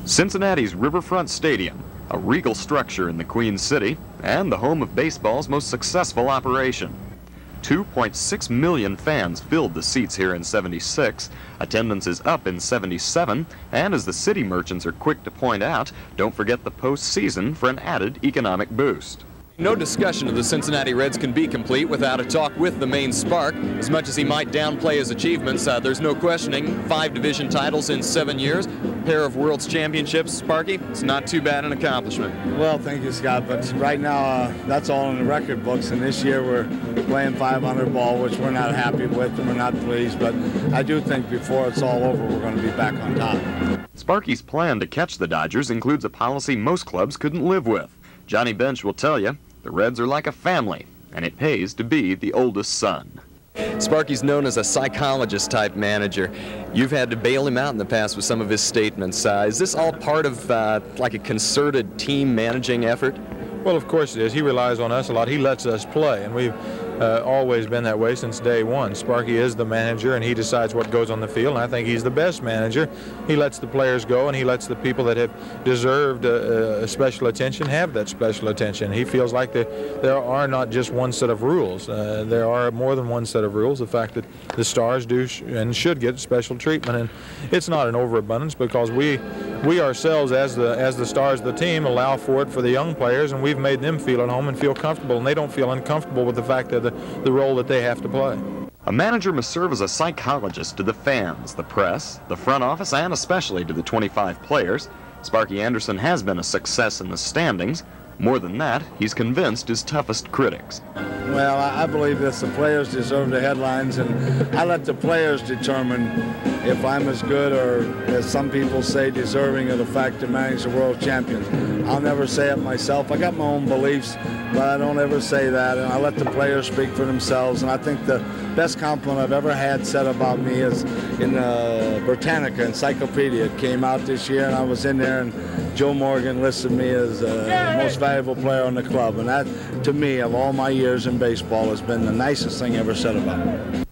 Cincinnati's Riverfront Stadium, a regal structure in the Queen City and the home of baseball's most successful operation. 2.6 million fans filled the seats here in '76. Attendance is up in '77, and as the city merchants are quick to point out, don't forget the postseason for an added economic boost. No discussion of the Cincinnati Reds can be complete without a talk with the main spark. As much as he might downplay his achievements, there's no questioning 5 division titles in 7 years, pair of World's Championships. Sparky, it's not too bad an accomplishment. Well, thank you, Scott, but right now that's all in the record books, and this year we're playing 500 ball, which we're not happy with and we're not pleased, but I do think before it's all over we're going to be back on top. Sparky's plan to catch the Dodgers includes a policy most clubs couldn't live with. Johnny Bench will tell you, the Reds are like a family, and it pays to be the oldest son. Sparky's known as a psychologist-type manager. You've had to bail him out in the past with some of his statements. Is this all part of like a concerted team managing effort? Well, of course it is. He relies on us a lot. He lets us play, and we've always been that way since day one. Sparky is the manager, and he decides what goes on the field, and I think he's the best manager. He lets the players go, and he lets the people that have deserved special attention have that special attention. He feels like there are not just one set of rules. There are more than one set of rules. The fact that the stars do and should get special treatment, and it's not an overabundance because we ourselves, as the stars of the team, allow for it for the young players, and we've made them feel at home and feel comfortable, and they don't feel uncomfortable with the fact that the role that they have to play. A manager must serve as a psychologist to the fans, the press, the front office, and especially to the 25 players. Sparky Anderson has been a success in the standings. More than that, he's convinced his toughest critics. Well, I believe that the players deserve the headlines, and I let the players determine if I'm as good or, as some people say, deserving of the fact to manage the world champions. I'll never say it myself. I got my own beliefs, but I don't ever say that, and I let the players speak for themselves. And I think the best compliment I've ever had said about me is in the Britannica Encyclopedia. It came out this year, and I was in there, and Joe Morgan listed me as the most valuable player on the club. And that, to me, of all my years in baseball, has been the nicest thing ever said about me.